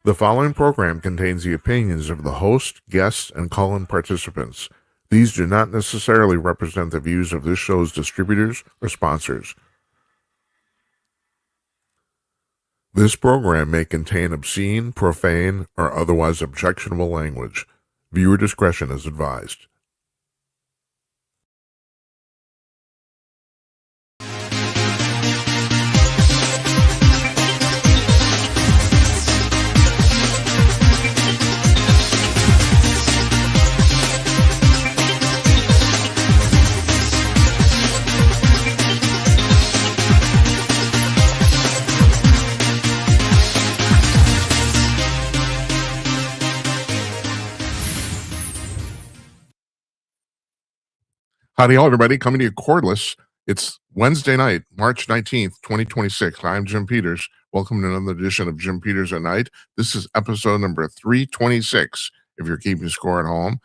The following program contains the opinions of the host, guests, and call-in participants. These do not necessarily represent the views of this show's distributors or sponsors. This program may contain obscene, profane, or otherwise objectionable language. Viewer discretion is advised. Howdy, all, everybody. Coming to you cordless. It's Wednesday night, March 19th, 2026. I'm Jim Peters. Welcome to another edition of Jim Peters at Night. This is episode number 326, if you're keeping score at home.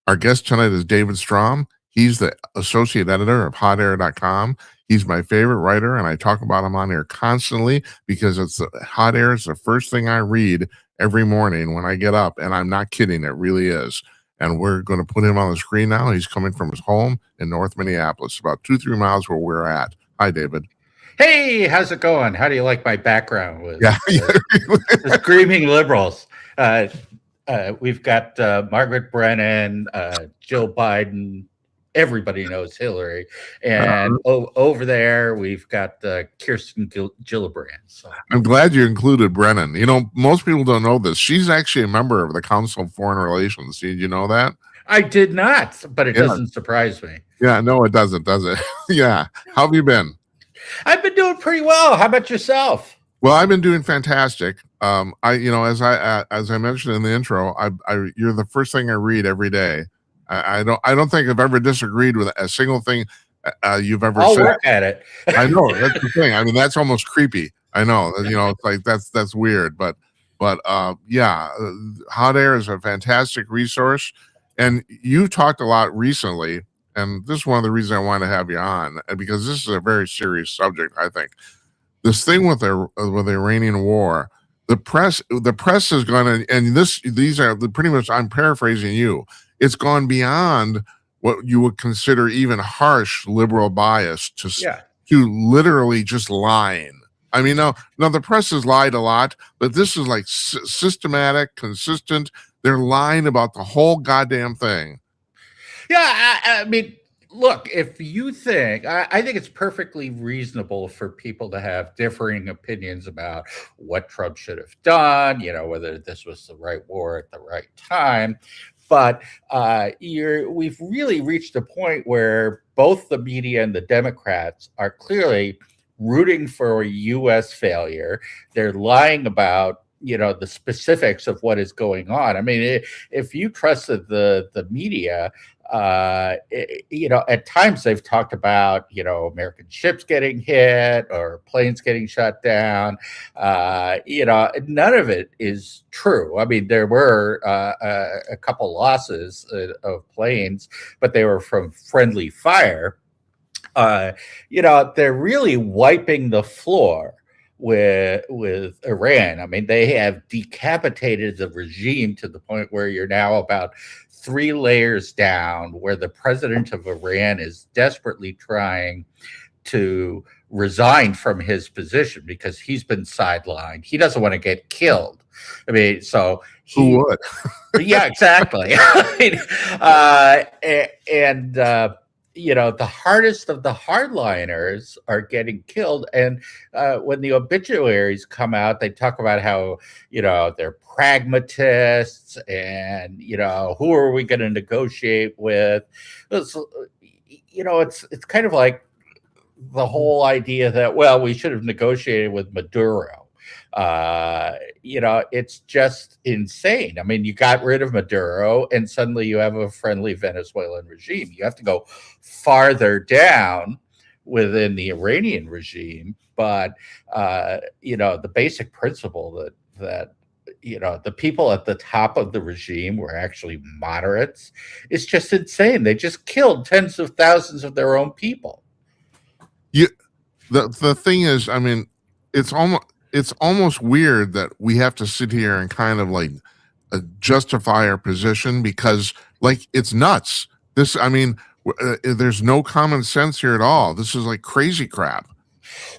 Our guest tonight is David Strom. He's the associate editor of hotair.com. He's my favorite writer, and I talk about him on here constantly because Hot Air is the first thing I read every morning when I get up, and I'm not kidding. It really is. And we're going to put him on the screen now. He's coming from his home in North Minneapolis, about 2-3 miles where we're at. Hi, David. Hey, how's it going? How do you like my background with the screaming liberals? We've got Margaret Brennan, Joe Biden. Everybody knows Hillary. And over there, we've got Kirsten Gillibrand. So I'm glad you included Brennan. You know, most people don't know this. She's actually a member of the Council of Foreign Relations. Did you know that? I did not, but it doesn't surprise me. Yeah, no, it doesn't, does it? Yeah. How have you been? I've been doing pretty well. How about yourself? Well, I've been doing fantastic. As I mentioned in the intro, you're the first thing I read every day. I don't think I've ever disagreed with a single thing you've ever said. I'll work at it. I know, that's the thing. I mean, that's almost creepy. I know, it's like that's weird, but yeah, Hot Air is a fantastic resource, and you talked a lot recently, and this is one of the reasons I wanted to have you on, because this is a very serious subject. I think this thing with the Iranian war, the press is going to, and these are pretty much, I'm paraphrasing you. It's gone beyond what you would consider even harsh liberal bias to literally just lying. I mean, now the press has lied a lot, but this is like systematic, consistent. They're lying about the whole goddamn thing. Yeah, I mean, look, if you think, I think it's perfectly reasonable for people to have differing opinions about what Trump should have done, whether this was the right war at the right time. But we've really reached a point where both the media and the Democrats are clearly rooting for a U.S. failure. They're lying about, the specifics of what is going on. I mean, if you trusted the media, at times they've talked about, American ships getting hit or planes getting shut down. None of it is true. I mean, there were a couple losses of planes, but they were from friendly fire. They're really wiping the floor with Iran. I mean, they have decapitated the regime to the point where you're now about 3 layers down, where the president of Iran is desperately trying to resign from his position because he's been sidelined. He doesn't want to get killed. I mean, so who would? Yeah, exactly. The hardest of the hardliners are getting killed. And when the obituaries come out, they talk about how, they're pragmatists and, who are we going to negotiate with? It's kind of like the whole idea that, well, we should have negotiated with Maduro. It's just insane. I mean, you got rid of Maduro and suddenly you have a friendly Venezuelan regime. You have to go farther down within the Iranian regime. But, the basic principle that the people at the top of the regime were actually moderates is just insane. They just killed tens of thousands of their own people. The thing is, I mean, it's almost, it's almost weird that we have to sit here and kind of like justify our position because like it's nuts. This, I mean, there's no common sense here at all. This is like crazy crap.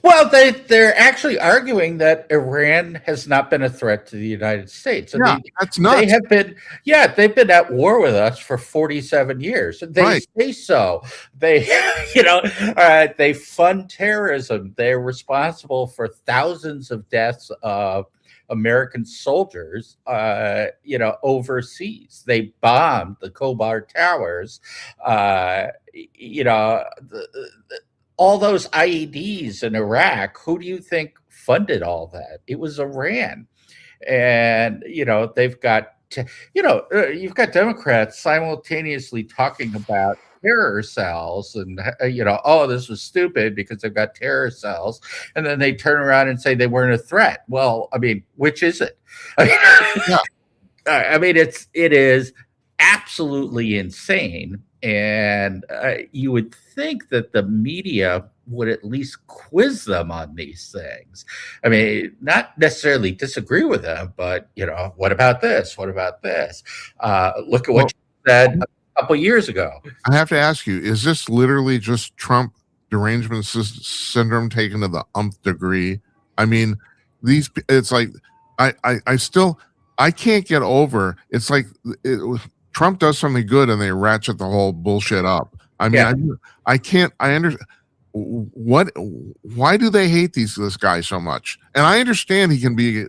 Well, they're actually arguing that Iran has not been a threat to the United States. I Yeah, mean, that's nuts. they have been, yeah, they've been at war with us for 47 years. They Right. say so. They, they fund terrorism. They're responsible for thousands of deaths of American soldiers, overseas. They bombed the Khobar Towers. All those IEDs in Iraq, who do you think funded all that? It was Iran. And, they've got, you've got Democrats simultaneously talking about terror cells and, oh, this was stupid because they've got terror cells. And then they turn around and say they weren't a threat. Well, I mean, which is it? I mean, it is absolutely insane. And you would think that the media would at least quiz them on these things. I mean, not necessarily disagree with them, but, what about this? What about this? Look at what you said a couple years ago. I have to ask you, is this literally just Trump derangement syndrome taken to the umpth degree? I mean, it's like, I can't get over, it's like, Trump does something good and they ratchet the whole bullshit up. I mean, I understand why do they hate this guy so much? And I understand he can be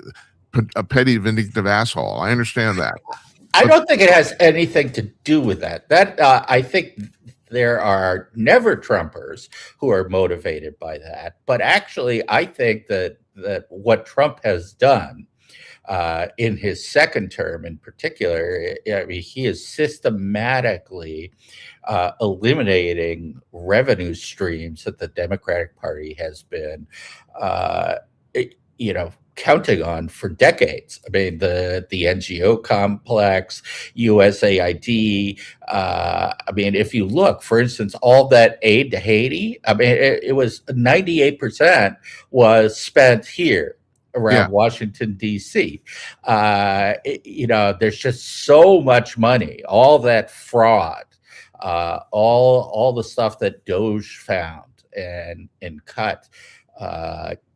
a petty, vindictive asshole. I understand that. I don't think it has anything to do with that. I think there are never Trumpers who are motivated by that. But actually, I think that what Trump has done in his second term in particular, I mean, he is systematically eliminating revenue streams that the Democratic Party has been, counting on for decades. I mean, the NGO complex, USAID. I mean, if you look, for instance, all that aid to Haiti, I mean, it was 98% was spent here around Washington, D.C. There's just so much money, all that fraud, all the stuff that Doge found and cut,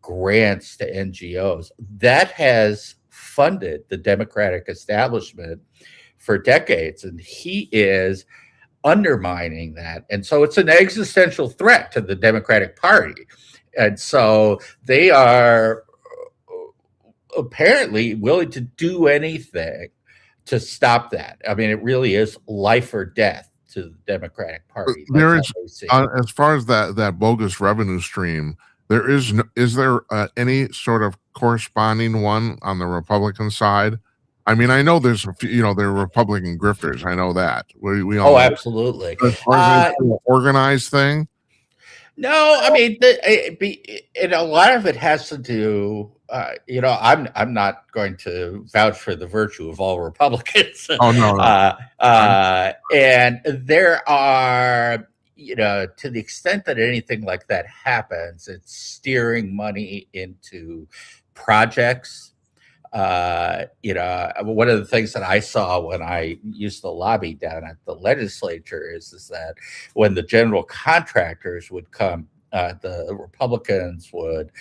grants to NGOs, that has funded the Democratic establishment for decades. And he is undermining that. And so it's an existential threat to the Democratic Party. And so they are apparently willing to do anything to stop that. I mean, it really is life or death to the Democratic Party. There is, as far as that bogus revenue stream, is there any sort of corresponding one on the Republican side? I mean, I know there's a few, there are Republican grifters. I know that. We all absolutely. Organized thing. No, I mean, and a lot of it has to do. I'm not going to vouch for the virtue of all Republicans. Oh no. And there are, to the extent that anything like that happens, it's steering money into projects. One of the things that I saw when I used to lobby down at the legislature is that when the general contractors would come, the Republicans would,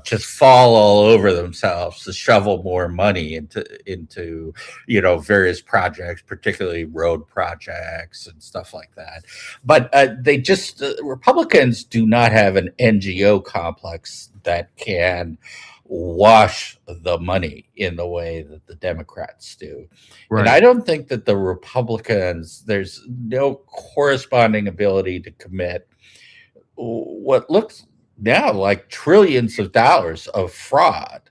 just fall all over themselves to shovel more money into various projects, particularly road projects and stuff like that. But Republicans do not have an NGO complex that can wash the money in the way that the Democrats do. Right. And I don't think that the Republicans, there's no corresponding ability to commit what looks now like trillions of dollars of fraud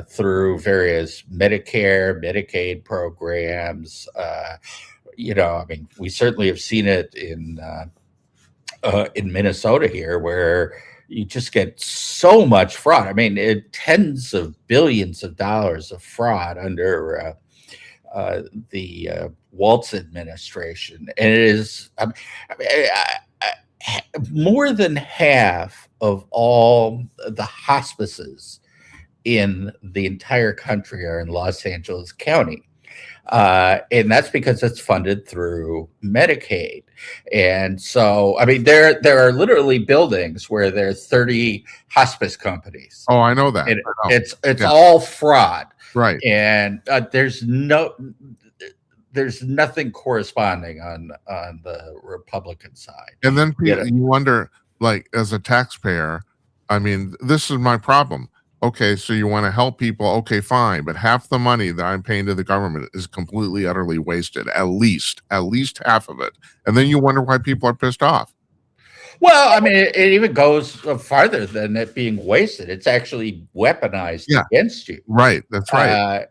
through various Medicare, Medicaid programs. I mean, we certainly have seen it in Minnesota here, where you just get so much fraud. I mean, tens of billions of dollars of fraud under the Waltz administration, and it is. more than half of all the hospices in the entire country are in Los Angeles County. And that's because it's funded through Medicaid. And so, I mean, there are literally buildings where there are 30 hospice companies. Oh, I know that. And I know. it's all fraud. Right. And there's nothing corresponding on the Republican side. And then you wonder, like, as a taxpayer, I mean, this is my problem. Okay, so you want to help people, okay, fine, but half the money that I'm paying to the government is completely, utterly wasted, at least half of it. And then you wonder why people are pissed off. Well, I mean, it even goes farther than it being wasted. It's actually weaponized against you. Right, that's right.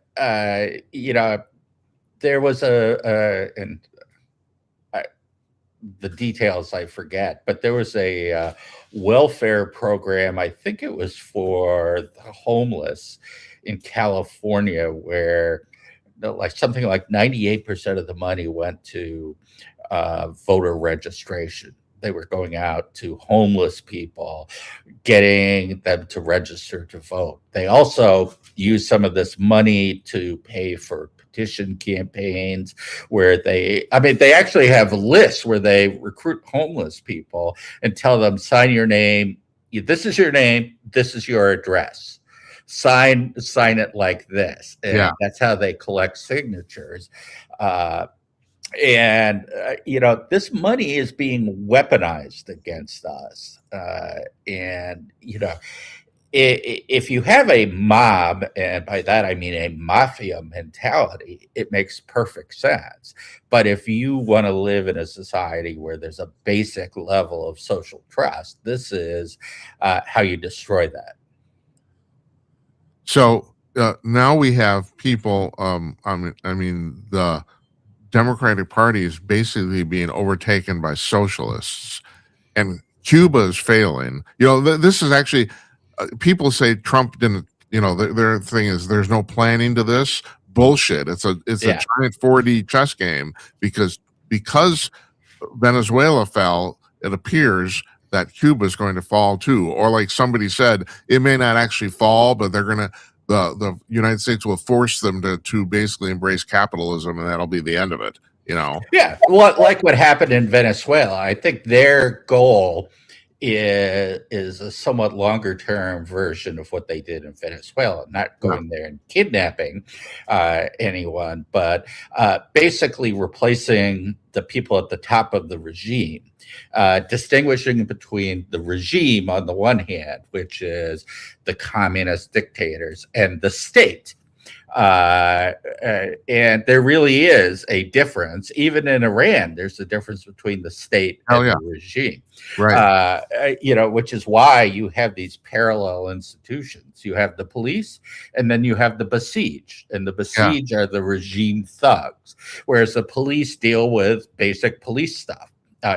There was the details I forget, but there was a welfare program. I think it was for the homeless in California, where like something like 98% of the money went to voter registration. They were going out to homeless people, getting them to register to vote. They also used some of this money to pay for petition campaigns where they actually have lists where they recruit homeless people and tell them, sign your name. This is your name. This is your address. Sign it like this. And that's how they collect signatures. This money is being weaponized against us. If you have a mob, and by that I mean a mafia mentality, it makes perfect sense. But if you want to live in a society where there's a basic level of social trust, this is how you destroy that. So now we have people, the Democratic Party is basically being overtaken by socialists, and Cuba is failing. This is actually, people say Trump didn't, their thing is there's no planning to this. Bullshit. It's a giant 4D chess game because Venezuela fell, it appears that Cuba is going to fall too. Or like somebody said, it may not actually fall, but they're going to, the United States will force them to basically embrace capitalism, and that'll be the end of it, Yeah, well, like what happened in Venezuela. I think their goal is a somewhat longer term version of what they did in Venezuela, not going there and kidnapping anyone, but basically replacing the people at the top of the regime, distinguishing between the regime on the one hand, which is the communist dictators, and the state. And there really is a difference. Even in Iran, there's a difference between the state and the regime, right? Which is why you have these parallel institutions. You have the police, and then you have the besieged, and the besieged are the regime thugs, whereas the police deal with basic police stuff.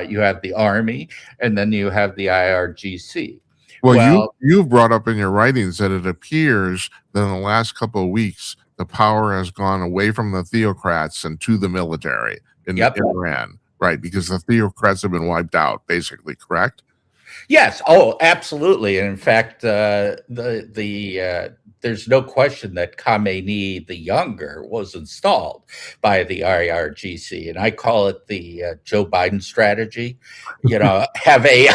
You have the army, and then you have the IRGC. Well, you've brought up in your writings that it appears that in the last couple of weeks, the power has gone away from the theocrats and to the military in Iran, right? Because the theocrats have been wiped out, basically, correct? Yes. Oh, absolutely. And in fact, there's no question that Khamenei the Younger was installed by the IRGC, and I call it the Joe Biden strategy. Have a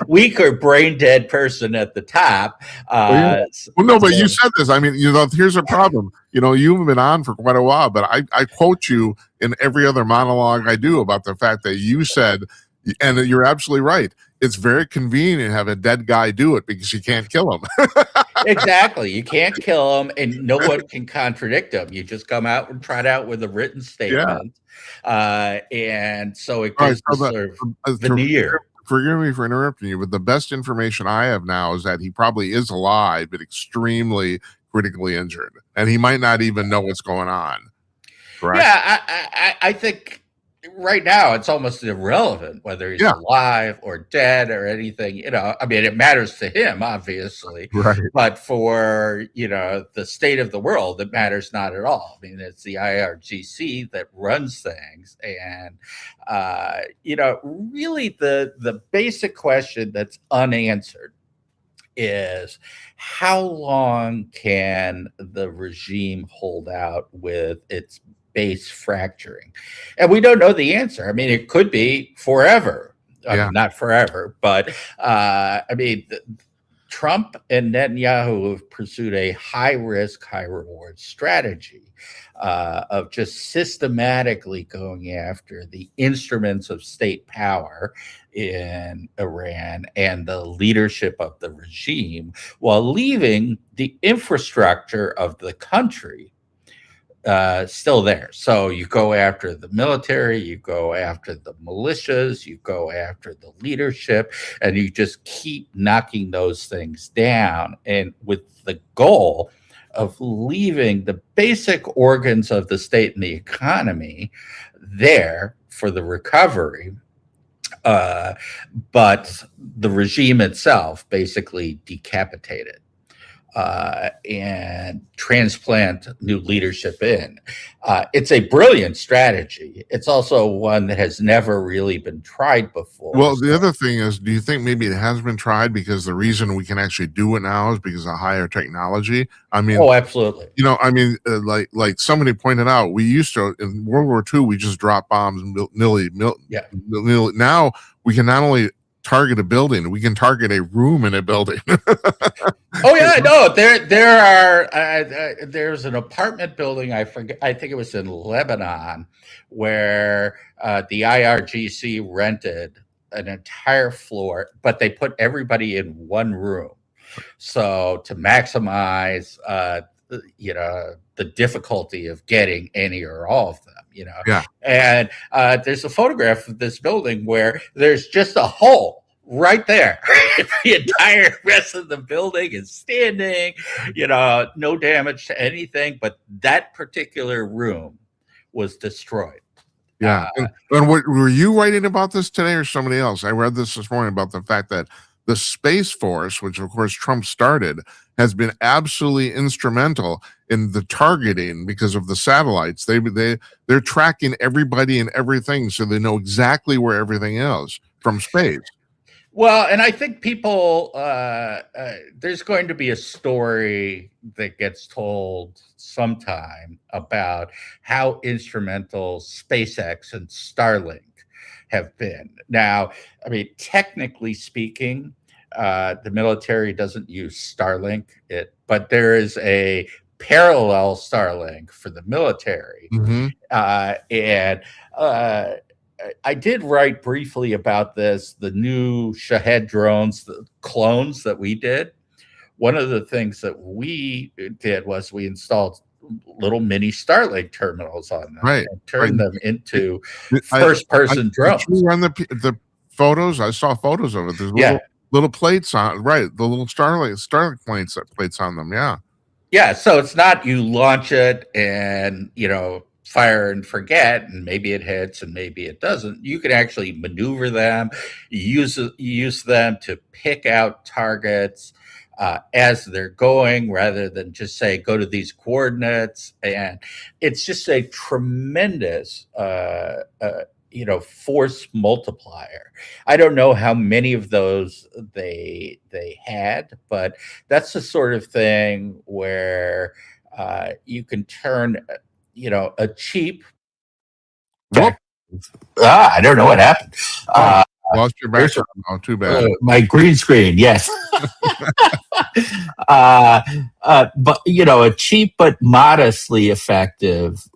weak or brain dead person at the top. But you said this. I mean, here's a problem. You've been on for quite a while, but I quote you in every other monologue I do about the fact that you said, and you're absolutely right, it's very convenient to have a dead guy do it because you can't kill him. Exactly. You can't kill him, and no one can contradict him. You just come out and trot out with a written statement. And so it gives the veneer. Forgive me for interrupting you, but the best information I have now is that he probably is alive, but extremely critically injured, and he might not even know what's going on. Correct? Yeah, I think right now it's almost irrelevant whether he's Yeah, alive or dead or anything. I mean, it matters to him, obviously, right. but for the state of the world, it matters not at all. I mean, it's the IRGC that runs things, and really the basic question that's unanswered is, how long can the regime hold out with its base fracturing? And we don't know the answer. I mean, it could be forever. I Yeah, mean, not forever, but I mean, Trump and Netanyahu have pursued a high risk, high reward strategy of just systematically going after the instruments of state power in Iran and the leadership of the regime, while leaving the infrastructure of the country still there. So you go after the military, you go after the militias, you go after the leadership, and you just keep knocking those things down. And with the goal of leaving the basic organs of the state and the economy there for the recovery. But the regime itself basically decapitated. And transplant new leadership in. It's a brilliant strategy. It's also one that has never really been tried before. Well, the other thing is, do you think maybe it has been tried because the reason we can actually do it now is because of higher technology? I mean, Oh, absolutely. I mean, like somebody pointed out, we used to in World War II, we just dropped bombs nilly. Yeah. Now we can not only target a building, we can target a room in a building. Oh yeah, no. There's an apartment building. I forget. I think it was in Lebanon, where the IRGC rented an entire floor, but they put everybody in one room, so to maximize, the difficulty of getting any or all of them. Yeah. And there's a photograph of this building where there's just a hole right there. The entire rest of the building is standing, no damage to anything, but that particular room was destroyed. Yeah. And what were you writing about this today or somebody else? I read this morning about the fact that the Space Force, which of course Trump started, has been absolutely instrumental in the targeting because of the satellites. They're tracking everybody and everything, so they know exactly where everything is from space. Well, and I think people, there's going to be a story that gets told sometime about how instrumental SpaceX and Starlink have been. Now, I mean, technically speaking, the military doesn't use Starlink, but there is a parallel Starlink for the military. Mm-hmm. And I did write briefly about this, the new Shahed drones, the clones that we did. One of the things that we did was we installed little mini Starlink terminals on them, right, and turned them into first-person drones. Did you run the photos? I saw photos of it. There's little plates on, right? The little Starlink plates on them. Yeah. Yeah. So it's not you launch it and fire and forget, and maybe it hits and maybe it doesn't. You can actually maneuver them, use them to pick out targets as they're going, rather than just say go to these coordinates. And it's just a tremendous force multiplier. I don't know how many of those they had, but that's the sort of thing where you can turn a cheap. I don't know what happened. Lost your background. Oh, too bad. My green screen, yes. But a cheap but modestly effective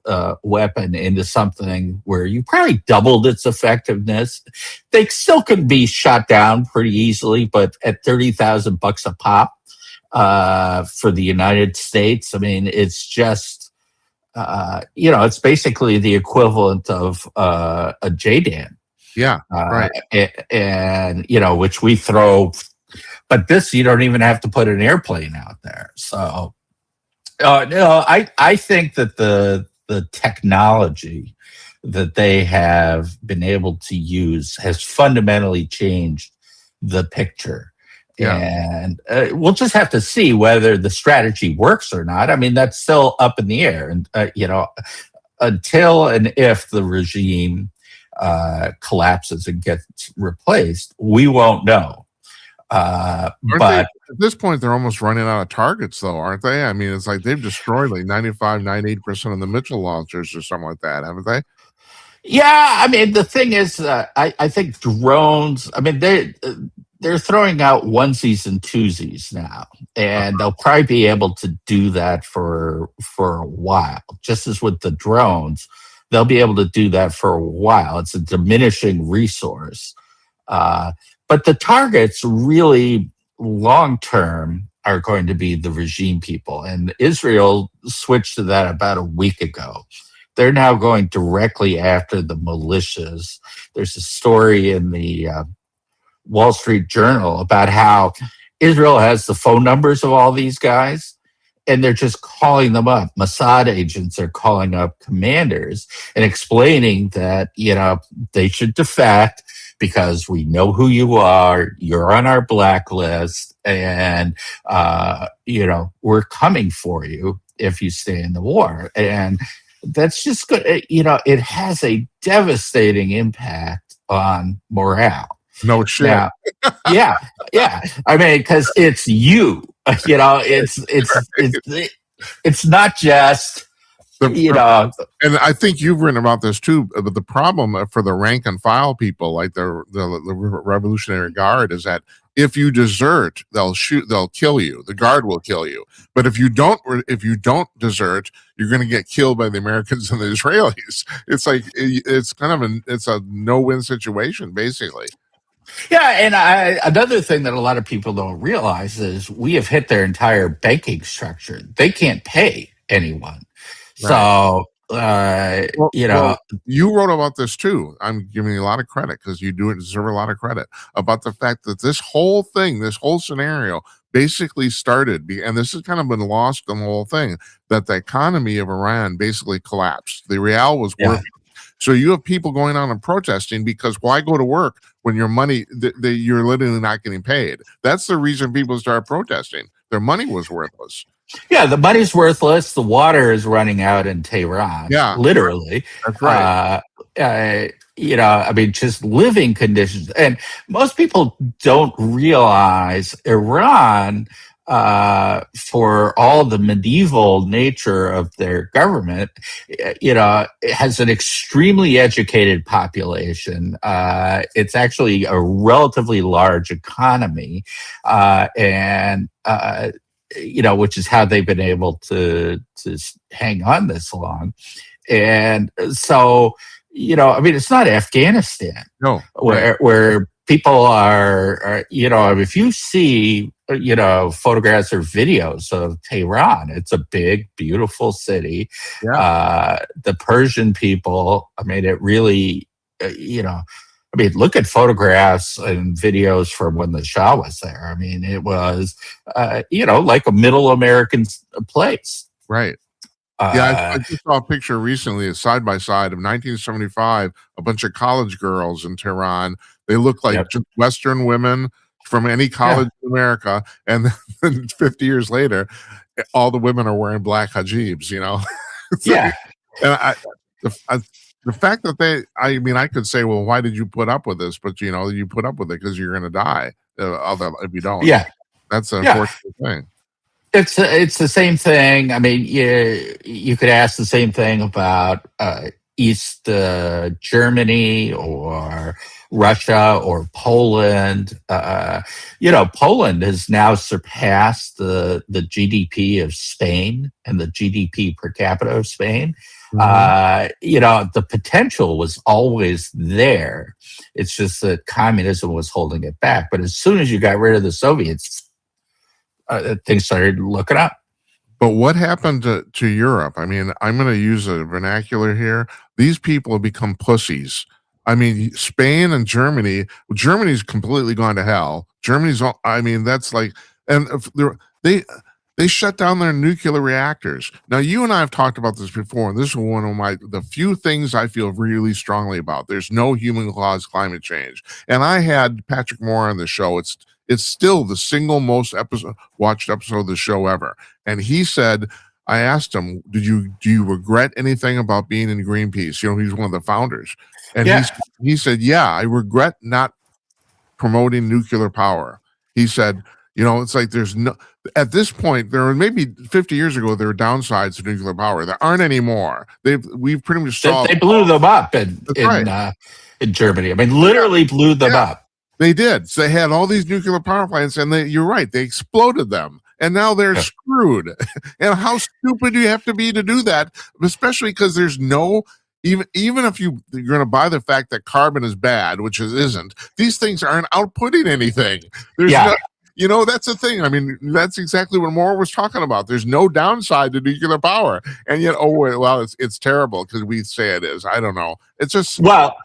weapon into something where you probably doubled its effectiveness. They still can be shot down pretty easily, but at $30,000 a pop for the United States, I mean, it's just. It's basically the equivalent of a JDAM. Yeah, right. And which we throw, but this you don't even have to put an airplane out there. So, I think that the technology that they have been able to use has fundamentally changed the picture. Yeah. And we'll just have to see whether the strategy works or not. I mean, that's still up in the air. And, until and if the regime collapses and gets replaced, we won't know. But at this point, they're almost running out of targets, though, aren't they? I mean, it's like they've destroyed like 95, 98% of the missile launchers or something like that, haven't they? yeah, I mean, the thing is, I think drones. I mean, they're throwing out onesies and twosies now, and they'll probably be able to do that for a while. Just as with the drones, they'll be able to do that for a while. It's a diminishing resource, but the targets really long term are going to be the regime people, and Israel switched to that about a week ago. They're now going directly after the militias. There's a story in the Wall Street Journal about how Israel has the phone numbers of all these guys, and they're just calling them up. Mossad agents are calling up commanders and explaining that, they should defect because we know who you are. You're on our blacklist, and, we're coming for you if you stay in the war. And that's just good. It has a devastating impact on morale. No shit. Now, yeah. I mean, because it's you. It's not just and I think you've written about this too. But the problem for the rank and file people, like the Revolutionary Guard, is that if you desert, they'll kill you. The guard will kill you. But if you don't desert, you're going to get killed by the Americans and the Israelis. It's like it's kind of it's a no-win situation, basically. Yeah, and another thing that a lot of people don't realize is we have hit their entire banking structure. They can't pay anyone. Right. So, you wrote about this too. I'm giving you a lot of credit because you deserve a lot of credit about the fact that this whole scenario basically started, and this has kind of been lost in the whole thing, that the economy of Iran basically collapsed. The real was worth. So you have people going on and protesting because why go to work when your money, you're literally not getting paid? That's the reason people start protesting. Their money was worthless. Yeah, the money's worthless. The water is running out in Tehran. Yeah, literally. That's right. I mean, just living conditions. And most people don't realize Iran, for all the medieval nature of their government, has an extremely educated population. It's actually a relatively large economy, which is how they've been able to hang on this long. And so, it's not Afghanistan. No, where people are, if you see, photographs or videos of Tehran, it's a big, beautiful city. Yeah. The Persian people, I mean, it really, look at photographs and videos from when the Shah was there. I mean, it was, like a middle American place. Right. I just saw a picture recently, side by side of 1975, a bunch of college girls in Tehran. They look like just Western women from any college in America. And then 50 years later, all the women are wearing black hijabs, And the fact that I could say, well, why did you put up with this? But, you put up with it because you're going to die if you don't. Yeah. That's an unfortunate thing. It's the same thing. I mean, you could ask the same thing about East Germany or Russia or Poland. Poland has now surpassed the GDP of Spain and the GDP per capita of Spain. Mm-hmm. The potential was always there. It's just that communism was holding it back. But as soon as you got rid of the Soviets, things started looking up. But what happened to Europe? I mean, I'm going to use a vernacular here. These people have become pussies. I mean, Spain and Germany's completely gone to hell. That's like, and They shut down their nuclear reactors. Now, you and I have talked about this before, and this is one of the few things I feel really strongly about. There's no human caused climate change. And I had Patrick Moore on the show. It's still the single most watched episode of the show ever. And he said, I asked him, do you regret anything about being in Greenpeace? You know, he's one of the founders. And he said, yeah, I regret not promoting nuclear power. He said, you know, it's like at this point, there were maybe 50 years ago, there were downsides to nuclear power. There aren't anymore. We've pretty much solved. They blew them up in Germany. I mean, literally blew them up. They did. So they had all these nuclear power plants, and you're right, they exploded them. And now they're screwed. And how stupid do you have to be to do that? Especially because there's no, even if you're going to buy the fact that carbon is bad, which it isn't, these things aren't outputting anything. There's no, you know, that's the thing. I mean, that's exactly what Moore was talking about. There's no downside to nuclear power. And yet, it's terrible because we say it is. I don't know. It's just... Well,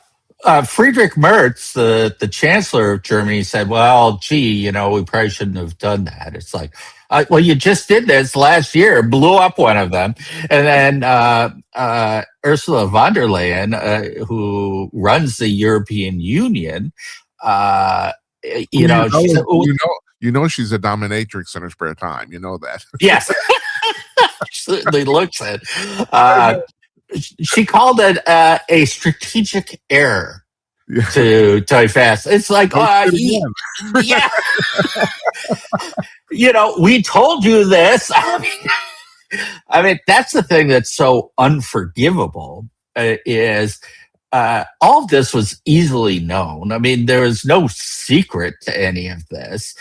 Friedrich Merz, the chancellor of Germany, said, well, gee, you know, we probably shouldn't have done that. It's like, well, you just did this last year, blew up one of them. And then Ursula von der Leyen, who runs the European Union, you know, she's a dominatrix in her spare time. You know that. Yes. Absolutely looks it. She called it a strategic error to divest. It's like, yeah. You know, we told you this. I mean, that's the thing that's so unforgivable is all of this was easily known. I mean, there was no secret to any of this,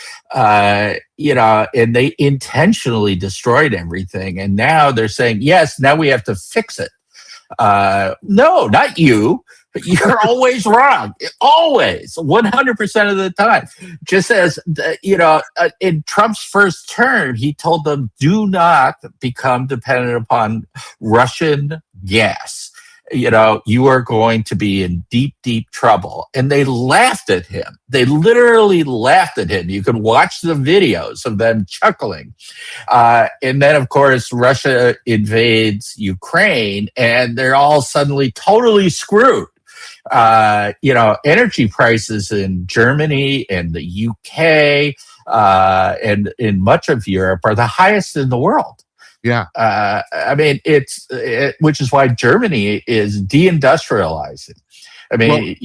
you know, and they intentionally destroyed everything. And now they're saying, yes, now we have to fix it. No, not you. You're always wrong. Always, 100% of the time. Just as, you know, in Trump's first term, he told them, do not become dependent upon Russian gas. You know, you are going to be in deep, deep trouble. And they laughed at him. They literally laughed at him. You could watch the videos of them chuckling. And then, of course, Russia invades Ukraine, and they're all suddenly totally screwed. You know, energy prices in Germany and the UK and in much of Europe are the highest in the world. Yeah. I mean, which is why Germany is deindustrializing. I mean,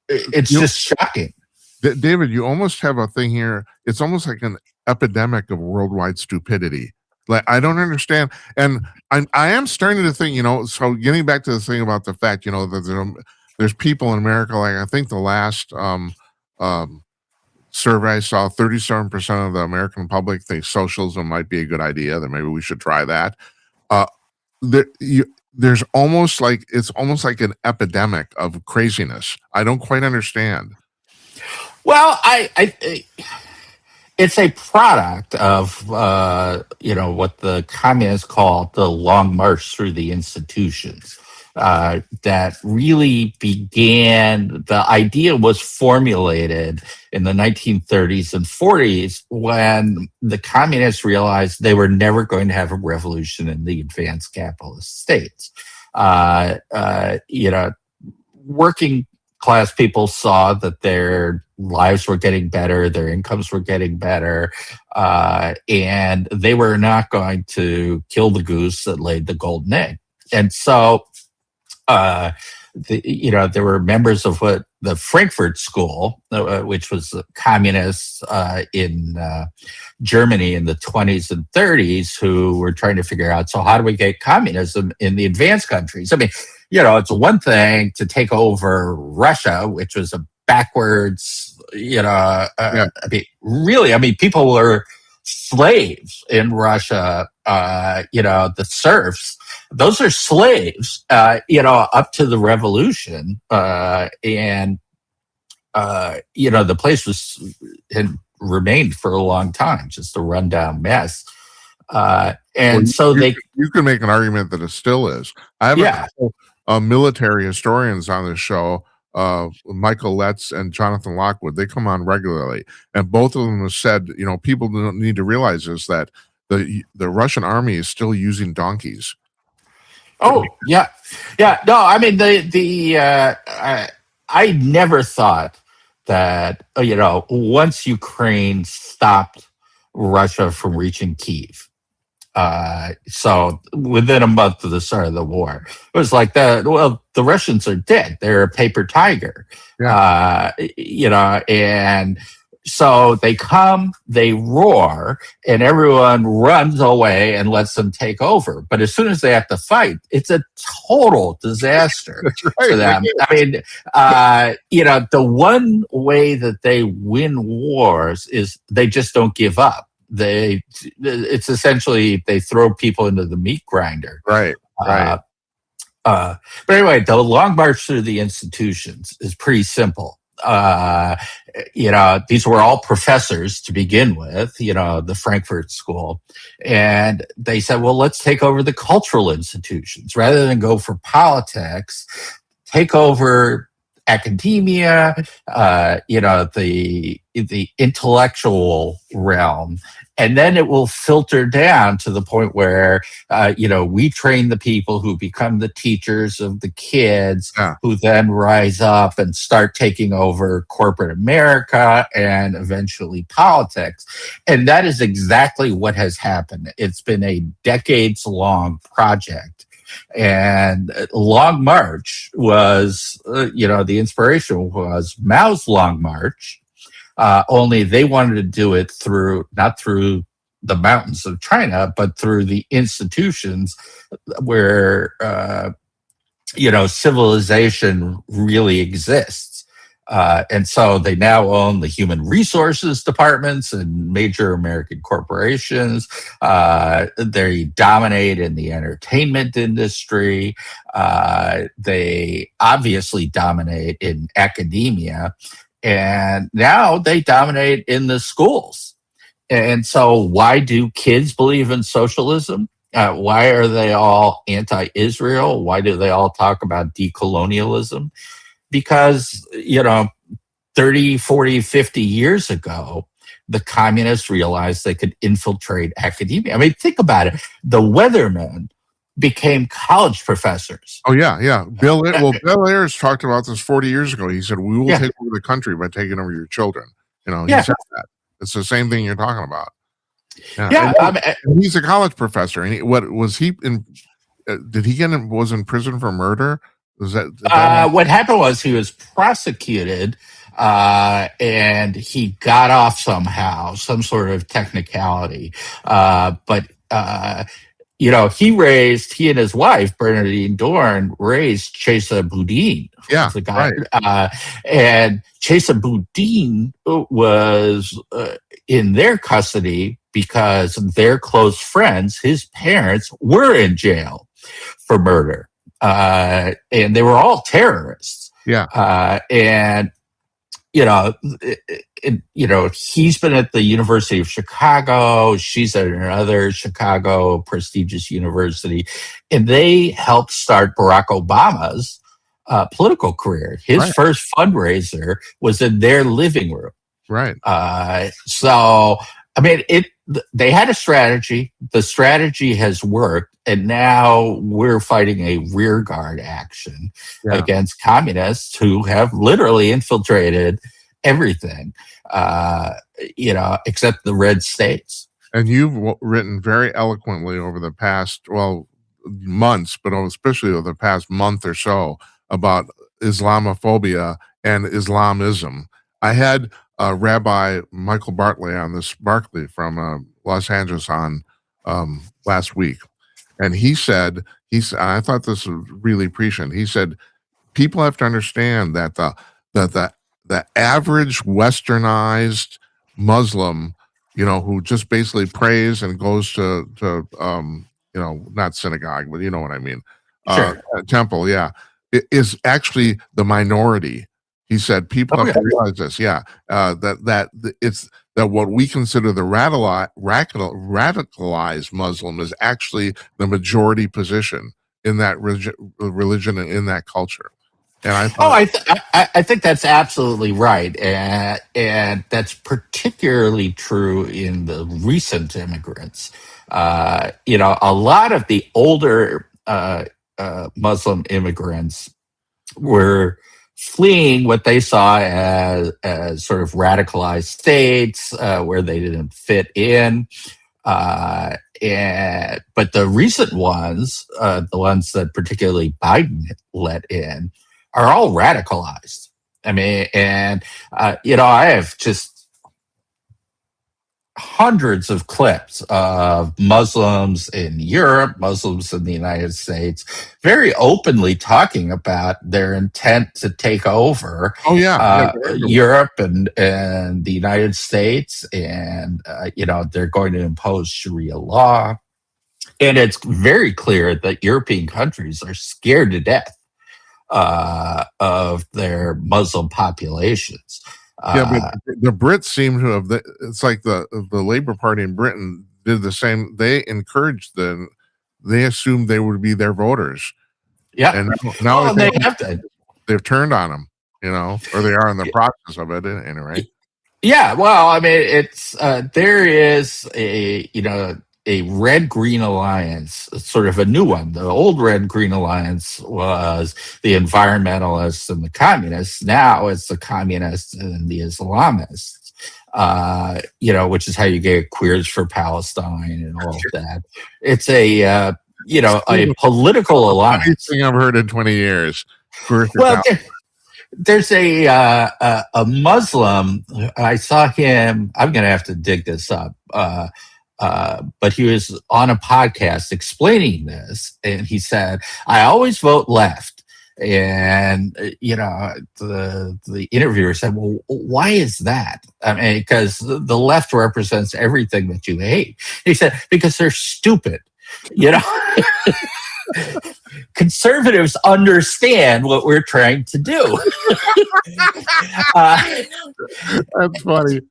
it's just shocking. David, you almost have a thing here. It's almost like an epidemic of worldwide stupidity. Like, I don't understand. And I am starting to think, you know, so getting back to the thing about the fact, you know, that there's people in America, like I think the last survey I saw, 37% of the American public think socialism might be a good idea, that maybe we should try that. There's almost like, it's almost like an epidemic of craziness. I don't quite understand. Well, it's a product of, you know, what the communists call the long march through the institutions. That really began, the idea was formulated in the 1930s and 40s when the communists realized they were never going to have a revolution in the advanced capitalist states. You know, working class people saw that their lives were getting better, their incomes were getting better, and they were not going to kill the goose that laid the golden egg. And so, you know, there were members of what the Frankfurt School, which was communists in Germany in the 20s and 30s, who were trying to figure out, so how do we get communism in the advanced countries? I mean, you know, it's one thing to take over Russia, which was a backwards, you know, I mean, really, I mean, people were slaves in Russia, you know, the serfs. Those are slaves, you know, up to the revolution. And, you know, the place had remained for a long time, just a rundown mess. And so you can make an argument that it still is. I have a couple military historians on this show, Michael Letts and Jonathan Lockwood. They come on regularly, and both of them have said, you know, people don't need to realize is that the Russian army is still using donkeys. Oh yeah, yeah. No, I mean I never thought that once Ukraine stopped Russia from reaching Kyiv. So within a month of the start of the war, it was like the Russians are dead. They're a paper tiger. Yeah. And so they come, they roar, and everyone runs away and lets them take over. But as soon as they have to fight, it's a total disaster Right. for them. I mean, the one way that they win wars is they just don't give up. It's essentially they throw people into the meat grinder. Right. But anyway, the long march through the institutions is pretty simple. These were all professors to begin with, the Frankfurt School. And they said, well, let's take over the cultural institutions rather than go for politics, take over academia, the intellectual realm. And then it will filter down to the point where, we train the people who become the teachers of the kids, who then rise up and start taking over corporate America and eventually politics. And that is exactly what has happened. It's been a decades-long project. And Long March was, the inspiration was Mao's Long March. Only they wanted to do it not through the mountains of China, but through the institutions where, civilization really exists. And so they now own the human resources departments in major American corporations. They dominate in the entertainment industry. They obviously dominate in academia. And now they dominate in the schools. And so why do kids believe in socialism? Why are they all anti-Israel? Why do they all talk about decolonialism? Because, 30, 40, 50 years ago, the communists realized they could infiltrate academia. I mean, think about it. The weathermen became college professors. Oh, yeah. Bill Ayers talked about this 40 years ago. He said, we will take over the country by taking over your children. He said that. It's the same thing you're talking about. And he's a college professor. And was he in prison for murder? What happened was he was prosecuted and he got off somehow, some sort of technicality. But he and his wife, Bernadine Dorn, raised Chesa Boudin. The guy. Right. And Chesa Boudin was in their custody because their close friends, his parents, were in jail for murder. And they were all terrorists. He's been at the University of Chicago. She's at another Chicago prestigious university. And they helped start Barack Obama's political career. His first fundraiser was in their living room. Right. They had a strategy. The strategy has worked. And now we're fighting a rearguard action against communists who have literally infiltrated everything, except the red states. And you've written very eloquently over the past, months, but especially over the past month or so about Islamophobia and Islamism. I had Rabbi Michael Bartley from Los Angeles on last week. And he said, I thought this was really prescient. He said, people have to understand that the average westernized Muslim, who just basically prays and goes to not synagogue, but you know what I mean, temple, is actually the minority. He said people have to realize this, that it's that what we consider the radicalized Muslim is actually the majority position in that religion and in that culture. And I Oh, thought, I think that's absolutely right, and that's particularly true in the recent immigrants. A lot of the older Muslim immigrants were fleeing what they saw as sort of radicalized states where they didn't fit in. But the recent ones, the ones that particularly Biden let in, are all radicalized. I mean, and I have just hundreds of clips of Muslims in Europe, Muslims in the United States, very openly talking about their intent to take over oh yeah, Europe and the United States, and they're going to impose Sharia law. And it's very clear that European countries are scared to death of their Muslim populations. yeah, but the Brits seem to have. It's like the Labour Party in Britain did the same. They encouraged them. They assumed they would be their voters. Yeah, and now well, they have to. They've turned on them. Or they are in the process of it anyway. Yeah, well, I mean, it's there is a red-green alliance, sort of a new one. The old red-green alliance was the environmentalists and the communists. Now it's the communists and the Islamists, which is how you get Queers for Palestine and all of that. It's a political alliance. Funniest thing I've heard in 20 years. Well, there's a Muslim. I saw him. I'm going to have to dig this up. But he was on a podcast explaining this, and he said, "I always vote left." And the interviewer said, "Well, why is that?" I mean, because the left represents everything that you hate. He said, "Because they're stupid." Conservatives understand what we're trying to do. That's funny.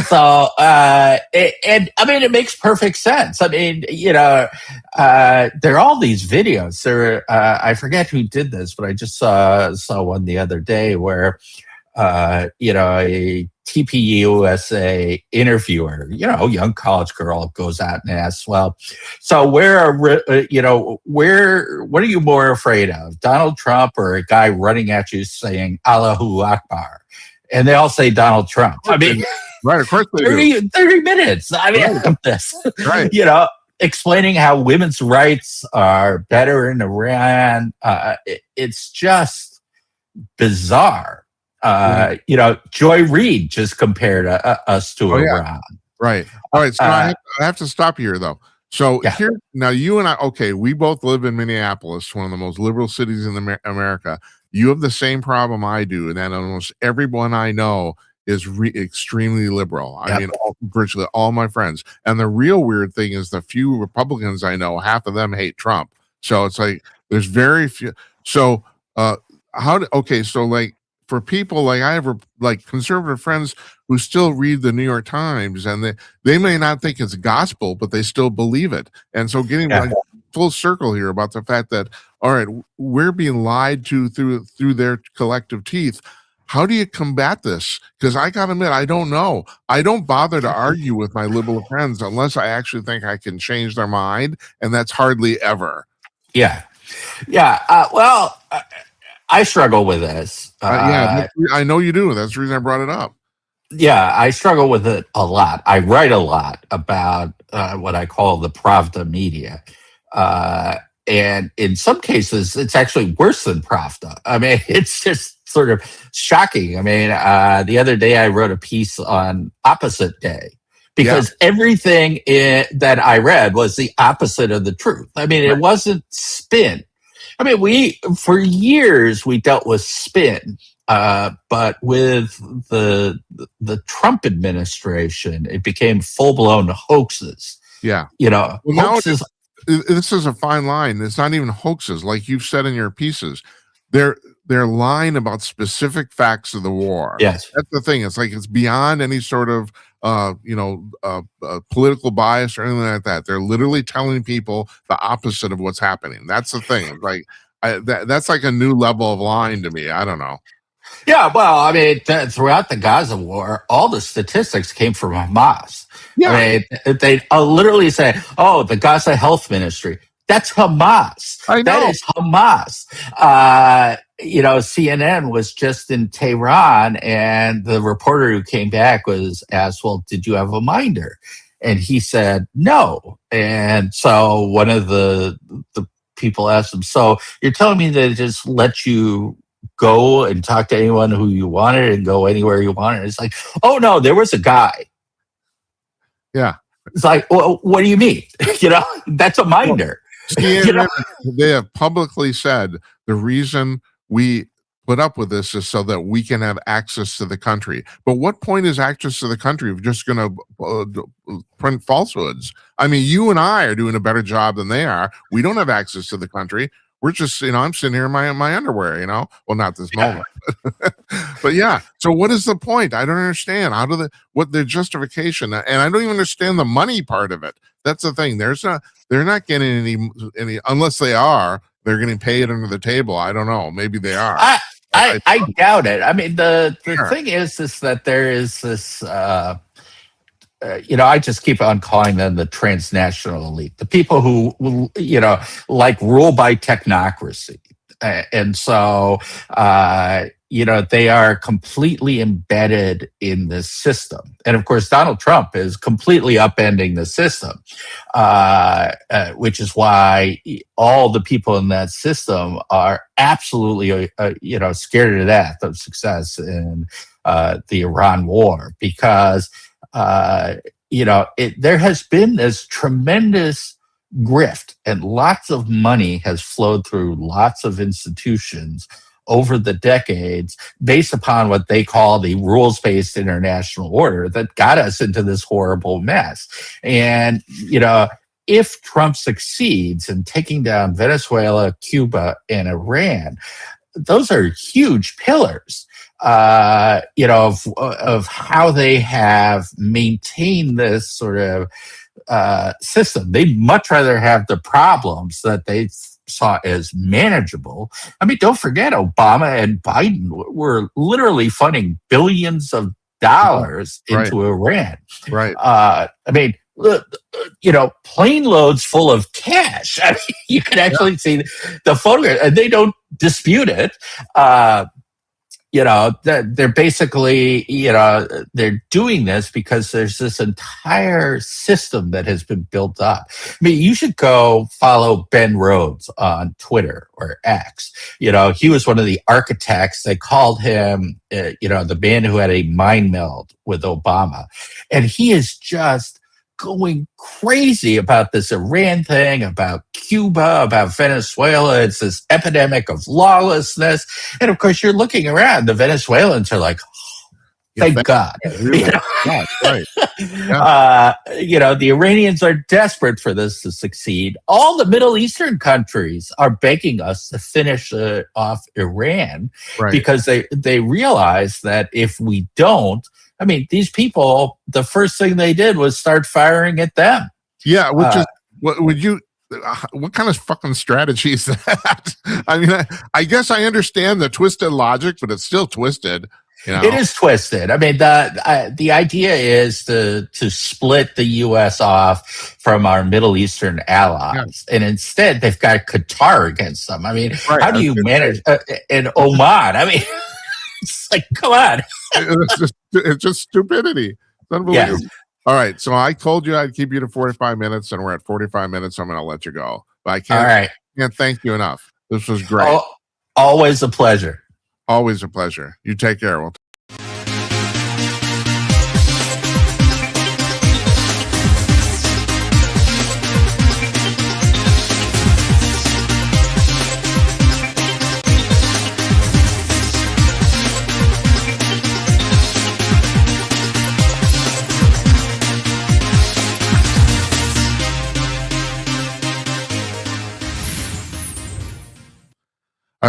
So, and I mean, it makes perfect sense. I mean, there are all these videos. I forget who did this, but I just saw one the other day where, a TPUSA interviewer, young college girl, goes out and asks, "Well, so what are you more afraid of, Donald Trump or a guy running at you saying Allahu Akbar?" And they all say Donald Trump. I mean, right, of course they 30 minutes. I mean, right. This, right. Explaining how women's rights are better in Iran. It's just bizarre. Joy Reid just compared us to Iran. Yeah. Right. All right. So I have to stop here, though. So here, now you and I, we both live in Minneapolis, one of the most liberal cities in America. You have the same problem I do, and that almost everyone I know is extremely liberal. I mean, virtually all my friends. And the real weird thing is the few Republicans I know, half of them hate Trump. So it's like there's very few. So for people like I have conservative friends who still read the New York Times, and they may not think it's gospel, but they still believe it. And so getting full circle here about the fact that, all right, we're being lied to through their collective teeth. How do you combat this? Because I got to admit, I don't know. I don't bother to argue with my liberal friends unless I actually think I can change their mind, and that's hardly ever. Yeah. I struggle with this. I know you do. That's the reason I brought it up. Yeah, I struggle with it a lot. I write a lot about what I call the Pravda Media. And in some cases, it's actually worse than Pravda. I mean, it's just sort of shocking. I mean, the other day I wrote a piece on Opposite Day because everything that I read was the opposite of the truth. I mean, it wasn't spin. I mean, for years we dealt with spin, but with the Trump administration, it became full-blown hoaxes. Yeah, hoaxes. This is a fine line. It's not even hoaxes, like you've said in your pieces. They're lying about specific facts of the war. Yes, that's the thing. It's like it's beyond any sort of political bias or anything like that. They're literally telling people the opposite of what's happening. That's the thing. Like That's like a new level of lying to me. I don't know. Yeah, well, I mean, throughout the Gaza war, all the statistics came from Hamas. Yeah. I mean, they literally say, "Oh, the Gaza Health Ministry." That's Hamas. I know. That is Hamas. CNN was just in Tehran, and the reporter who came back was asked, "Well, did you have a minder?" And he said, "No." And so one of the people asked him, "So you're telling me that it just let you go and talk to anyone who you wanted and go anywhere you wanted?" It's like, "Oh no, there was a guy." Yeah. It's like, well, what do you mean? That's a minder. CNN, they have publicly said the reason we put up with this is so that we can have access to the country. But what point is access to the country of just going to print falsehoods? I mean, you and I are doing a better job than they are. We don't have access to the country. We're just, I'm sitting here in my underwear, well, not this moment, but yeah. So what is the point? I don't understand. What their justification, and I don't even understand the money part of it. That's the thing. They're not getting any, unless they're getting paid under the table. I don't know. Maybe they are. I doubt it. I mean, the thing is that there is this, I just keep on calling them the transnational elite, the people who, like rule by technocracy. And so, they are completely embedded in this system. And of course, Donald Trump is completely upending the system, which is why all the people in that system are absolutely, scared to death of success in the Iran war, because there has been this tremendous grift, and lots of money has flowed through lots of institutions over the decades based upon what they call the rules-based international order that got us into this horrible mess. And, if Trump succeeds in taking down Venezuela, Cuba, and Iran, those are huge pillars of how they have maintained this sort of system. They'd much rather have the problems that they saw as manageable. I mean, don't forget, Obama and Biden were literally funding billions of dollars into Iran. Right. I mean, plane loads full of cash. I mean, you can actually see the photograph, and they don't dispute it. They're basically, they're doing this because there's this entire system that has been built up. I mean, you should go follow Ben Rhodes on Twitter or X. He was one of the architects. They called him, the man who had a mind meld with Obama. And he is just going crazy about this Iran thing, about Cuba, about Venezuela. It's this epidemic of lawlessness. And of course, you're looking around, the Venezuelans are like, thank God. Right. The Iranians are desperate for this to succeed. All the Middle Eastern countries are begging us to finish off Iran, because they realize that if we don't, I mean, these people, the first thing they did was start firing at them. Yeah, which is what kind of fucking strategy is that? I mean, I guess I understand the twisted logic, but it's still twisted. It is twisted. I mean, the idea is to split the U.S. off from our Middle Eastern allies, and instead they've got Qatar against them. I mean, how do you manage and Oman? I mean, it's like, come on. It's just stupidity. It's unbelievable. Yes. All right. So I told you I'd keep you to 45 minutes, and we're at 45 minutes. So I'm going to let you go. But I can't thank you enough. This was great. Always a pleasure. Always a pleasure. You take care.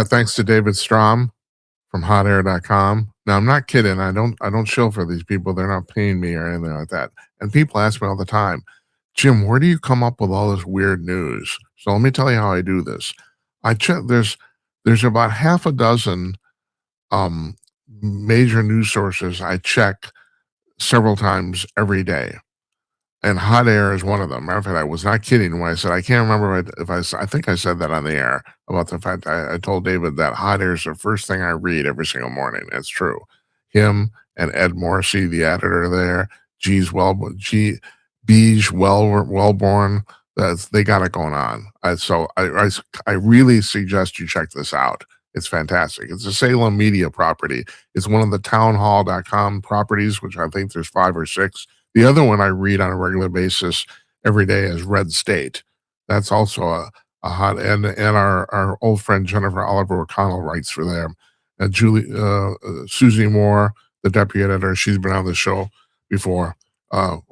Thanks to David Strom from hotair.com. Now, I'm not kidding. I don't shill for these people. They're not paying me or anything like that. And people ask me all the time, Jim, where do you come up with all this weird news? So let me tell you how I do this. there's about half a dozen major news sources I check several times every day. And hot air is one of them. Matter of fact, I was not kidding when I said, I can't remember if I think I said that on the air about the fact I told David that hot air is the first thing I read every single morning. It's true. Him and Ed Morrissey, the editor there, Beige Wellborn, they got it going on. So I really suggest you check this out. It's fantastic. It's a Salem media property. It's one of the townhall.com properties, which I think there's 5 or 6. The other one I read on a regular basis every day is Red State. That's also a hot, and our old friend Jennifer Oliver O'Connell writes for them. Susie Moore, the deputy editor, she's been on the show before.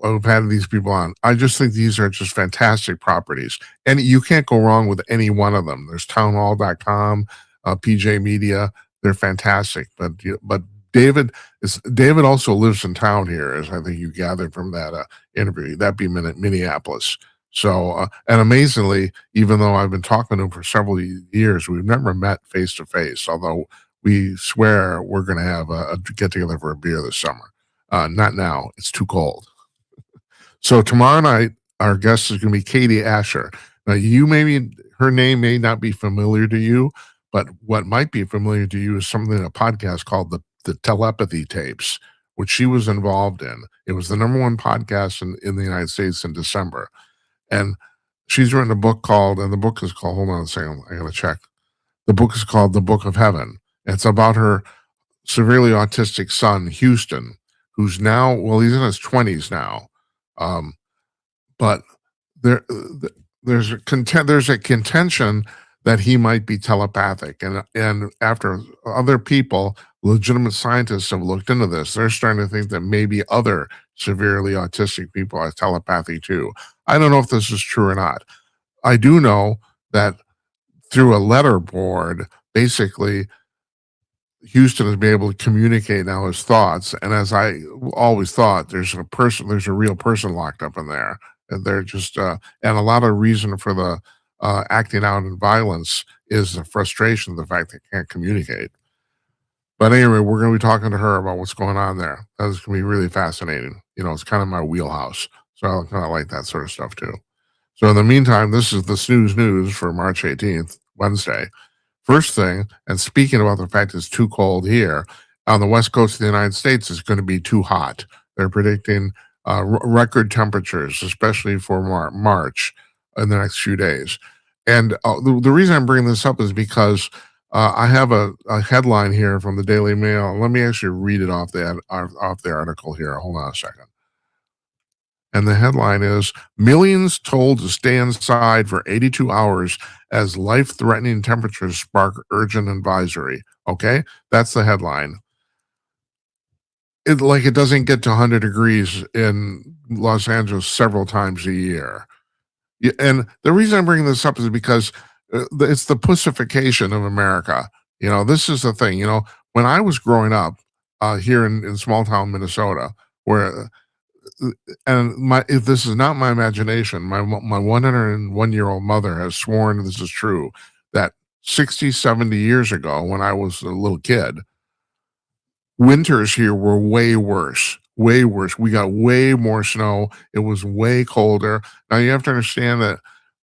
We've had these people on. I just think these are just fantastic properties, and you can't go wrong with any one of them. There's townhall.com, PJ Media. They're fantastic, but David also lives in town here, as I think you gathered from that interview. That'd be Minneapolis. So, and amazingly, even though I've been talking to him for several years, we've never met face to face. Although we swear we're going to have a get together for a beer this summer. Not now; it's too cold. So tomorrow night, our guest is going to be Katie Asher. Now, her name may not be familiar to you, but what might be familiar to you is something, a podcast called the Telepathy Tapes, which she was involved in. It was the #1 podcast in the United States in December. And she's written a book called, and the book is called, hold on a second, I gotta check. The book is called The Book of Heaven. It's about her severely autistic son, Houston, who's now, well, he's in his 20s now. But there's a contention that he might be telepathic. And after other people, legitimate scientists have looked into this, they're starting to think that maybe other severely autistic people are telepathic too. I don't know if this is true or not. I do know that through a letter board, basically, Houston has been able to communicate now his thoughts. And as I always thought, there's a real person locked up in there. And they're just, and a lot of reason for the acting out in violence is the frustration of the fact they can't communicate. But anyway, we're going to be talking to her about what's going on there. That's going to be really fascinating. It's kind of my wheelhouse. So I kind of like that sort of stuff too. So in the meantime, this is the Snooze News for March 18th, Wednesday. First thing, and speaking about the fact it's too cold here, on the west coast of the United States, it's going to be too hot. They're predicting record temperatures, especially for March in the next few days. And the reason I'm bringing this up is because I have a headline here from the Daily Mail. Let me actually read it off the article here. Hold on a second. And the headline is, millions told to stay inside for 82 hours as life-threatening temperatures spark urgent advisory. Okay, that's the headline. It doesn't get to 100 degrees in Los Angeles several times a year. And the reason I'm bringing this up is because it's the pussification of America. This is the thing. When I was growing up here in small town Minnesota, where if this is not my imagination, my 101-year-old mother has sworn this is true, that 60, 70 years ago, when I was a little kid, winters here were way worse. We got way more snow. It was way colder. Now you have to understand